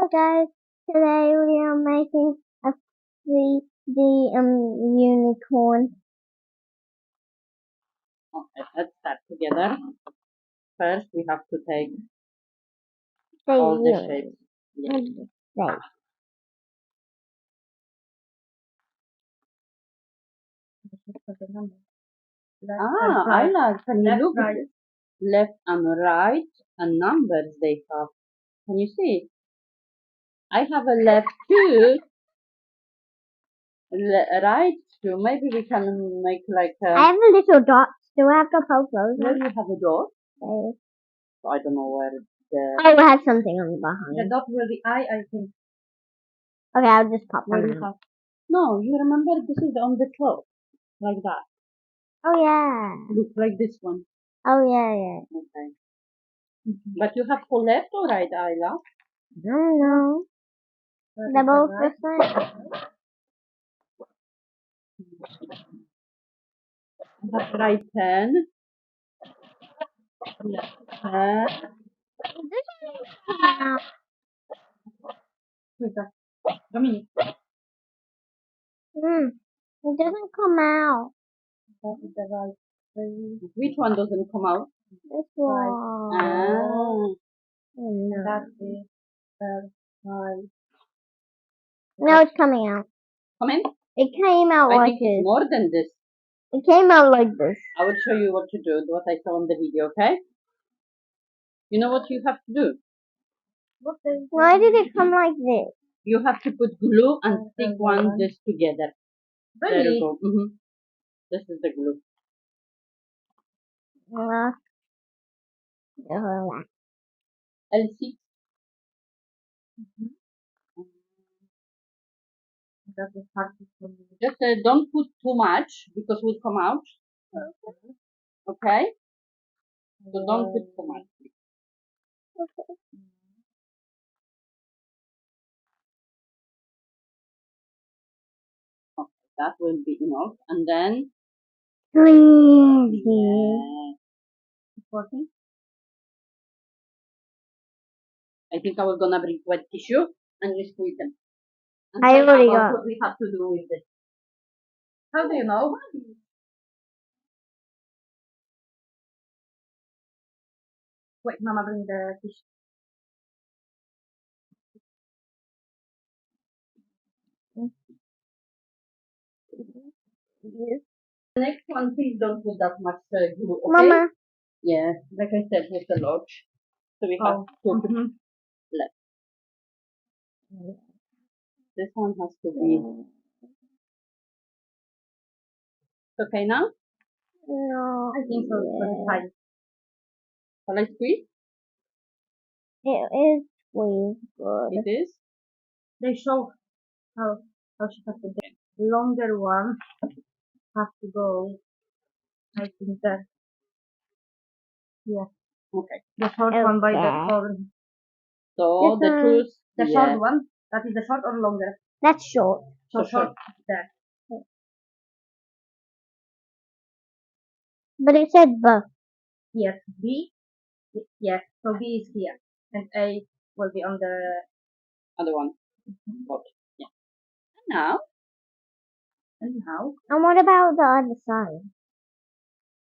Hello guys, today we are making a 3D unicorn. Okay, let's start together. First, we have to take The all the unicorn. shapes. Yes. Right. Aila, can you Left, look right. at this? Left and right and numbers they have. Can you see? I have a left two, right two. Maybe we can make like I a. have a little dots. Do I have to poke those? Where you have a dot? Okay. I don't know where the. Oh, it has something on the The behind. dot will be I think. Okay, I'll just pop Where them you out. have. No, you remember this is on the top, like that. Oh yeah. Look like this one. Oh yeah. Okay. But you have for left or right, Aila? I don't know. They're both the same. You have right 10, left 10. Now, Who's that? Dominic. it doesn't come out. That is the right. Which one doesn't come out? This one. Ah, Oh, no. That is the right. No, it's coming out. come in. It came out I like think it's this. more than this. It came out like this. I will show you what to do, what I saw on the video, okay? You know what you have to do? Why did it come like this? You have to put glue and stick one this together. There Really? you go. This is the glue. L6. That is hard to follow. Just don't put too much because it will come out. Okay? So don't put too much. Okay, that will be enough. And then Important. I think I was gonna bring wet tissue and just squeeze them. And I tell already about got. what we have to do with this. How do you know? Wait, Mama, bring the tissue. The next one, please don't put that much glue, okay? Mama. Yeah, like I said, with the lot. So we have to put left. This one has to be okay now. No. I think so. It's fine. Shall I squeeze? It is squeezed good. It is. They show how she has to do. The longer one has to go. I think that. Yeah. Okay. The short one by the Okay. corner. So This the one. tools. The Yeah. short one. That is the short or longer? That's short. So So short. There. But it said buff. Here. B. Yes. So B is here. And A will be on the. Other one. Okay. Yeah. And now. And now. And what about the other side?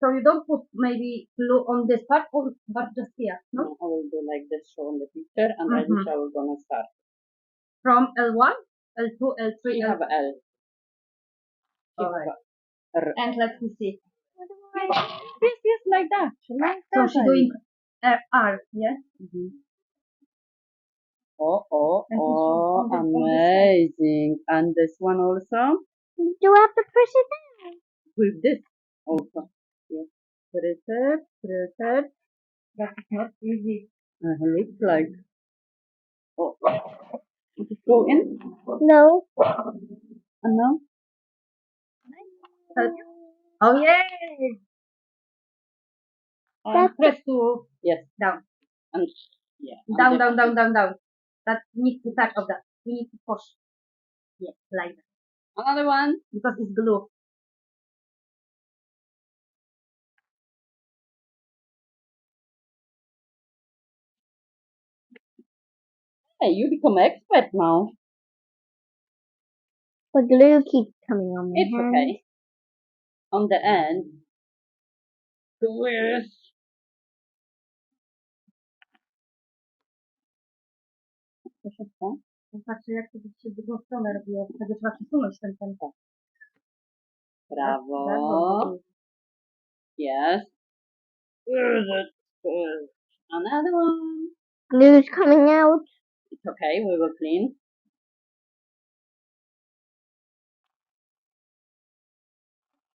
So you don't put maybe glue on this part, or but just here, no? I will do like this show on the picture, and I wish I was gonna start. From L1, L2, L3, You have a L. You Alright. have a R. And let me see. Yes, like that. Like So that, she's I- doing R, yeah? Oh, And on this amazing. And this one also Do I have to push it down? with this also. Yes. Press it. That is not easy. Looks like. Oh, just go in. No. And now. Oh, yay! That's Press to Yes. down. And yeah. and Down, then- down, down, down, down. That needs to touch of that. We need to push. Yeah, like that. Another one. Because it's glue. Hey, you become expert now. But glue keeps coming on my It's hand. okay. On the end, twist. To wszystko. Patrzę, jak to się w drugą stronę robiło. Wtedy trzeba przesunąć ten. Bravo. Yes. Good. Good. Another one. Glue's coming out. It's okay. We will clean.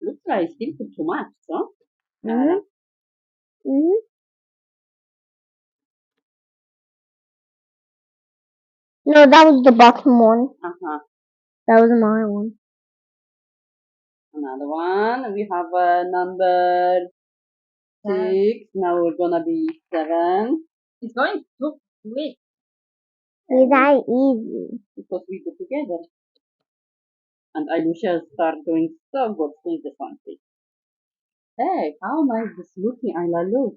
Looks like I still put too much, so? Mm-hmm. Mm-hmm. No, that was the bottom one. Uh-huh. That was my one. Another one. We have number 6. Now we're gonna be 7. It's going too quick. It's that easy. Because we do together. And I shall start doing so good. Please this one, please. Hey, how nice this looking, Aila, look.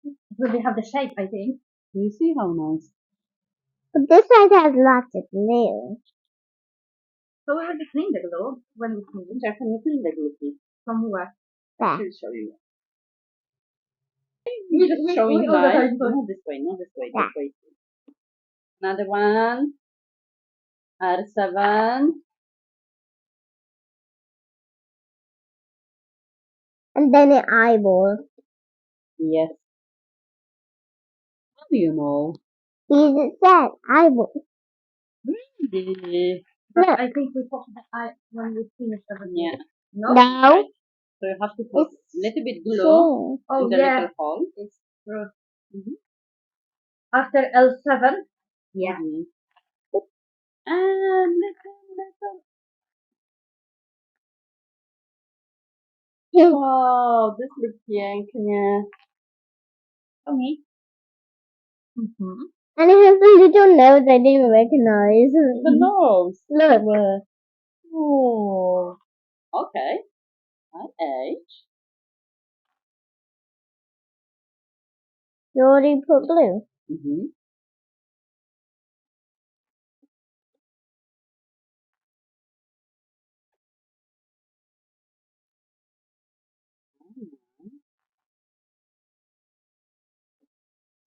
It will have the shape, I think. Do you see how nice? But this side has lots of glue. So we will be clean the glue when we clean. Jack, can you clean the glue, please? From where? There. She'll show you. We- Just we- showing we all the nice. time, Not this way, not this way, Yeah. this way. Another one. R7. And then an eyeball. Yes. How do you know? These it said eyeball. Really? But Look. I think we put the eye when we finish everything. Yeah. No? No. So you have to put It's little bit glue so. Oh in the yeah. little hole. It's true. After L7. Yeah. Mhm. And little. Wow, this looks pięknie. Okay. Mm-hmm. And it has a little nose I didn't recognize. The nose. Look. Oh. Okay. IH. You already put glue. Mm-hmm.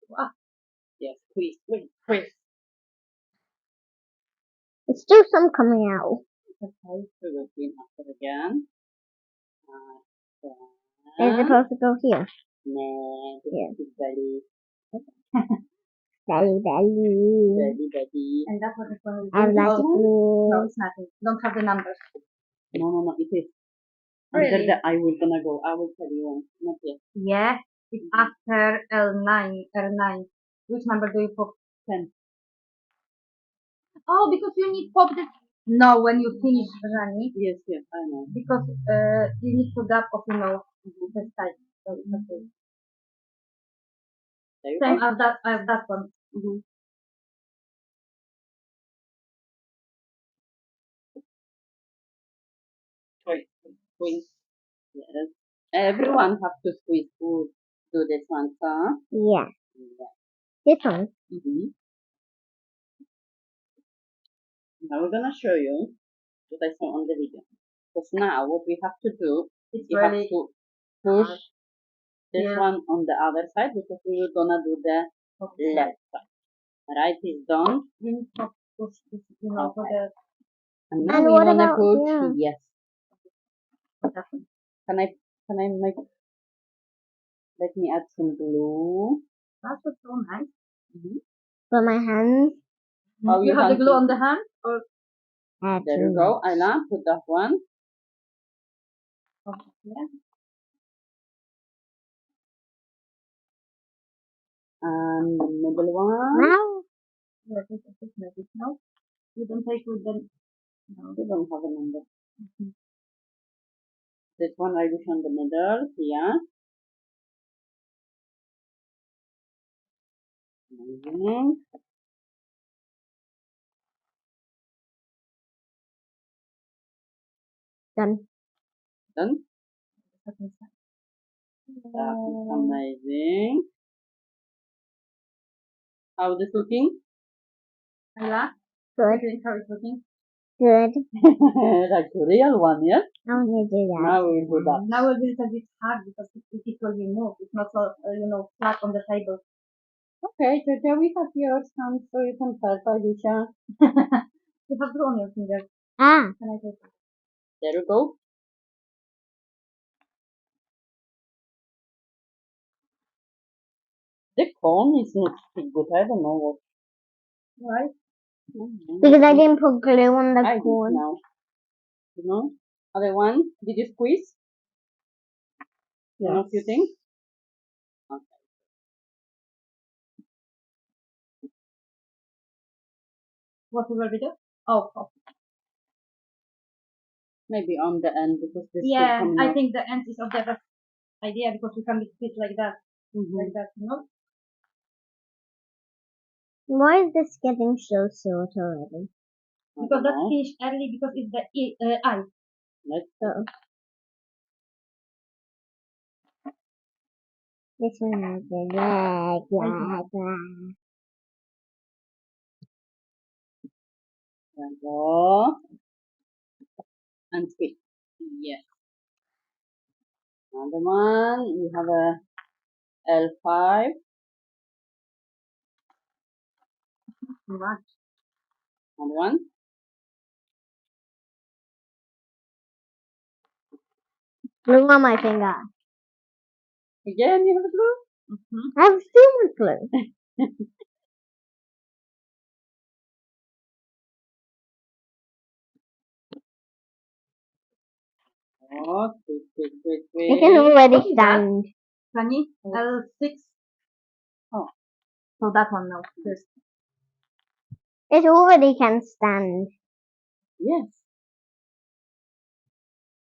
Wow. Yes, squeeze, squeeze, squeeze. There's still some coming out. Okay, we will clean after again. It's supposed to go here. Nah, this Yeah. is belly, Belly, belly. belly. And that's what it's going to I would like oh, to no, glue. it's nothing. Don't have the numbers. No, it is. Under Really? the I will gonna go. I will tell you when. Not yet. Yeah. It's after R9. Which number do you put? 10. Oh, because you need pop the. No, when you finish running, Yes, I know. because you need to gap of the side. So it's okay. There you Same go. as that one. Mm-hmm. Squeeze. Yes. Everyone have to squeeze to do this one, huh? Yeah. Yeah. This one. Mm-hmm. Now we're gonna show you what I saw on the video. Because now what we have to do, It's you have really to push this yeah. one on the other side because we were gonna do the left side. Right is done. You need to push this, for Okay. the. And now And we what wanna about put here? yes. Can I make let me add some glue. That's what's so nice. Mm-hmm. For my hands. Oh, You you have the want glue to- on the hand, or There you go. Aila, put that one. yeah. And the middle one. Now. Let me just make it. No, you don't take with the. No. We don't have a number. This one I wish on the middle here. Amazing. Done. Done. Second side. That is amazing. How this looking? Aila, Good. how it's looking. Good. Like the real one, yeah? I want to do that. Now we'll do that. Now it is a bit hard because it will be moved. It's not so, flat on the table. Okay, so there we have your stand so you can help Alicia. You have glue on your finger. Ah. Can I take it? There we go. The cone is not still good. I don't know what. Right? Because I didn't put glue on the I did corn. now. You know? Other one? Did you squeeze? You know a few things? Okay. What will we do? Oh. Maybe on the end because this Yeah, should come I out. think the end is of the best idea because we can fit like that. Mm-hmm. Like that, Why is this getting so short already? Because that's finished early because it's the eye. Let's Oh. This one has a leg. There we go. And squeeze. Yes. Another one. We have a L5. Right. Another one. Glue on my finger. Again, you have a glue? Mm-hmm. I have too much glue. Oh, squeeze. It can already stand. Funny? L6. Oh. So that one now. First. It already can stand. Yes.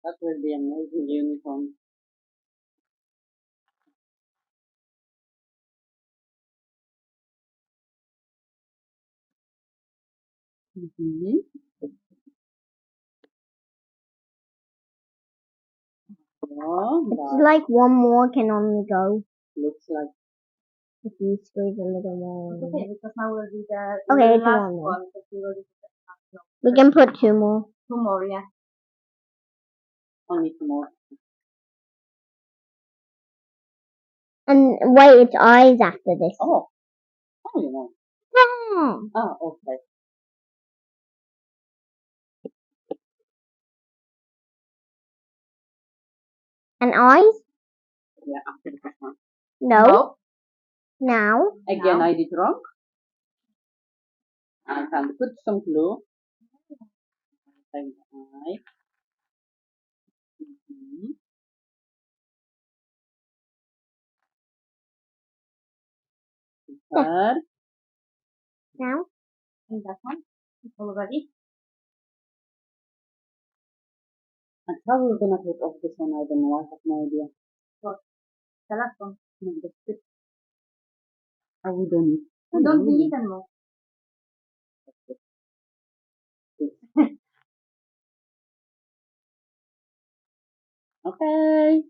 That will be amazing unicorn. Mm-hmm. Oh, It's like one more can only go. looks like. If you squeeze a little more. It's okay because now will be the Okay, it's last one more. one. Because we will do the We can put two more. two more, yeah. Only two more. And wait, it's eyes after this. Oh. Oh, you know. Ah. Ah, okay. And eyes? Yeah, after this one. No. Now. Again, I did wrong. I can put some glue. Like the eye. Mm-hmm. Third. Now. And that one. It's already. And how we're gonna take off this one, I don't know. I have no idea. What? The last one. No, that's it. Oh, we don't need. We don't need anymore. Okay.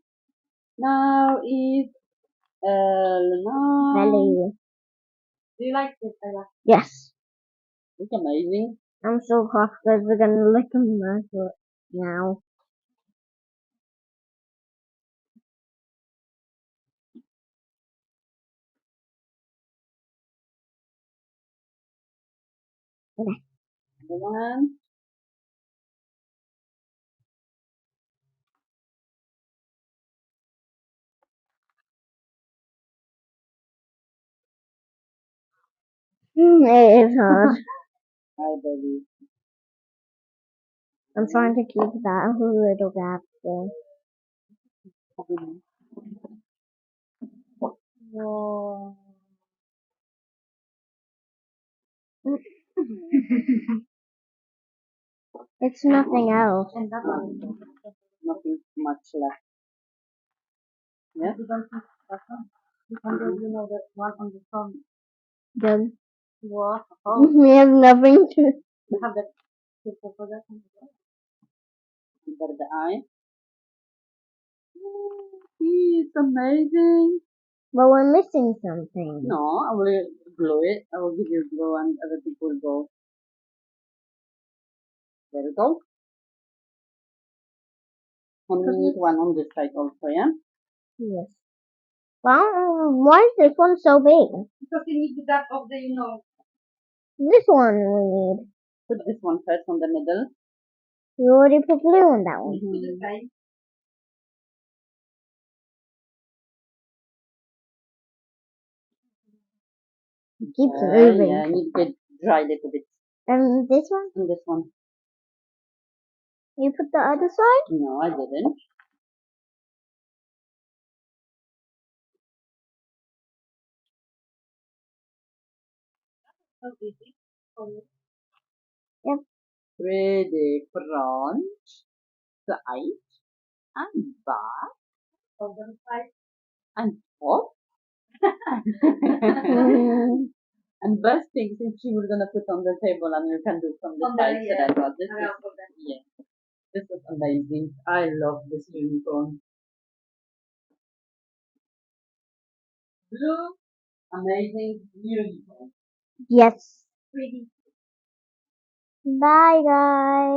Now is L9. Belly. Do you like this, Aila? Yes. It's amazing. I'm so hot because we're gonna lick them now. The one. It is hard. Hi, baby. I'm trying to keep that little gap there. Whoa. It's nothing else. And that one. Nothing much left. Yes? You don't think that one? You can do, the one on the front. Good. Wow. We have nothing to. You have the picture for that one as well. Under the eye. It's amazing. But we're missing something. No, Blow it. I will give you a blow and other people will go. There we go. And we need one on this side also, yeah? Yes. Wow, why is this one so big? Because you need that of the, you know. This one we need. Put this one first on the middle. We already put glue on that one. To the side. It keeps moving. Yeah, I need to get dry a little bit. And this one? And this one. You put the other side? No, I didn't. So easy. Oh, Yep. Pretty front, side, and back, on the side. and top. Mm, And best thing since you were gonna put on the table and you can do from the On the, side. So yeah. that's what this I is. will put that. Yeah, this is amazing. I love this unicorn. Blue, amazing unicorn. yes. Pretty. Bye, guys.